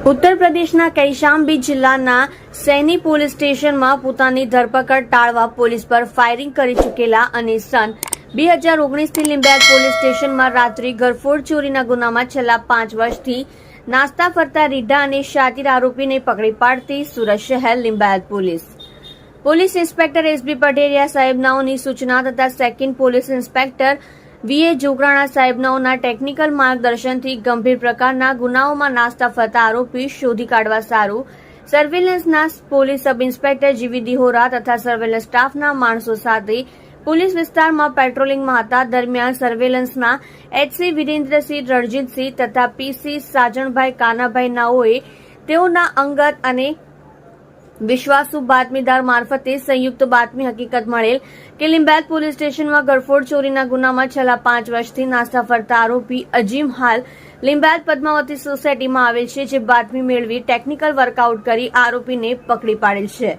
ઉત્તર પ્રદેશના કૌશામ્બી જિલ્લાના સૈની પોલીસ સ્ટેશનમાં પોતાની ધરપકડ ટાળવા પોલીસ પર ફાયરિંગ કરી ચૂકેલા અને સન 2019થી લીંબાયત પોલીસ સ્ટેશનમાં રાત્રિ ઘરફોડ ચોરીના ગુનામાં છેલ્લા 5 વર્ષથી નાસ્તા ફરતા રીઢા અને શાતીર આરોપીને પકડી પાડતી સુરત શહેર Limbayat police inspector S B Pateria સાહેબનાઓની સૂચના તથા second police inspector V A Jograna સાહેબનાઓના ટેકનિકલ માર્ગદર્શનથી ગંભીર પ્રકારના ગુનાઓમાં નાસ્તા ફરતા આરોપી શોધી કાઢવા સારું સર્વેલન્સના પોલીસ સબ ઇન્સ્પેક્ટર જીવી દિહોરા તથા સર્વેલન્સ સ્ટાફના માણસો સાથે પોલીસ વિસ્તારમાં પેટ્રોલિંગમાં હતા. દરમિયાન સર્વેલન્સના એચસી વિરેન્દ્રસિંહ રણજીતસિંહ તથા પીસી સાજણભાઈ કાનાભાઈ નાઓએ તેઓના અંગત અને વિશ્વાસુ બાતમીદાર મારફતે સંયુક્ત બાતમી હકીકત મળેલ કે લીંબાયત પોલીસ સ્ટેશનમાં ઘરફોડ ચોરીના ગુનામાં છેલ્લા 5 વર્ષથી નાસ્તા ફરતા આરોપી અજીમ હાલ લીંબાયત પદ્માવતી સોસાયટીમાં આવેલ છે, જે બાતમી મેળવી ટેકનિકલ વર્કઆઉટ કરી આરોપીને પકડી પાડેલ છે.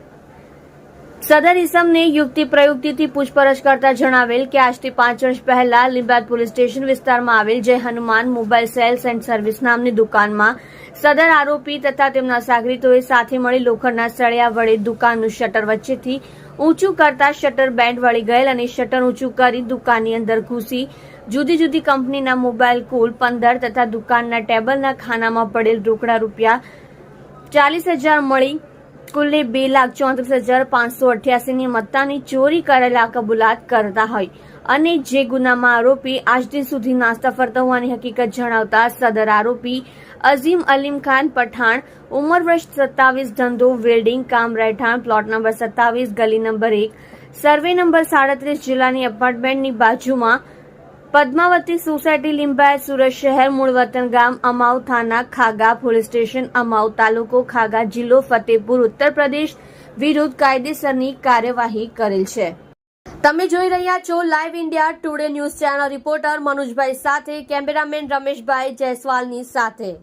સદર ઇસમને યુક્તિ પ્રયુક્તિથી પૂછપરછ કરતા જણાવેલ કે આજથી 5 વર્ષ પહેલા લીંબાયત પોલીસ સ્ટેશન વિસ્તારમાં આવેલ જય Hanuman mobile cells and service નામની દુકાનમાં સદર આરોપી તથા તેમના સાગરીતોએ સાથે મળી લોખંડના સળિયા વડે દુકાનનું શટર વચ્ચેથી ઊંચું કરતા શટર બેન્ડ વળી ગયેલ અને શટર ઊંચું કરી દુકાનની અંદર ઘૂસી જુદી જુદી કંપનીના મોબાઈલ કુલ 15 તથા દુકાનના ટેબલના ખાનામાં પડેલ રોકડા રૂપિયા 40,000 મળી કુલ્લે 2,34,588 ની મત્તાની ચોરી કરેલા કબૂલાત કરતા હોય અને જે ગુનામાં આરોપી આજ દિન સુધી નાસ્તા ફરતા હોવાની હકીકત જણાવતા સદર આરોપી અઝીમ અલીમ ખાન પઠાણ ઉંમર વર્ષ 27 ધંધો વેલ્ડિંગ કામ રહેઠાણ પ્લોટ નંબર 27 ગલી નંબર 1 સર્વે નંબર 37 જિલ્લાની એપાર્ટમેન્ટની બાજુમાં પદ્માવતી સોસાયટી લીંબાયત સુરત શહેર મૂળ વતન ગામ અમાઉ થાના ખાગા પોલીસ સ્ટેશન અમાઉ તાલુકો ખાગા જિલ્લો ફતેપુર ઉત્તર પ્રદેશ વિરુદ્ધ કાયદેસરની કાર્યવાહી કરેલ છે. તમે જોઈ રહ્યા છો live India Today news channel. Reporter મનોજભાઈ સાથે કેમેરામેન રમેશભાઈ જયસ્વાલની સાથે.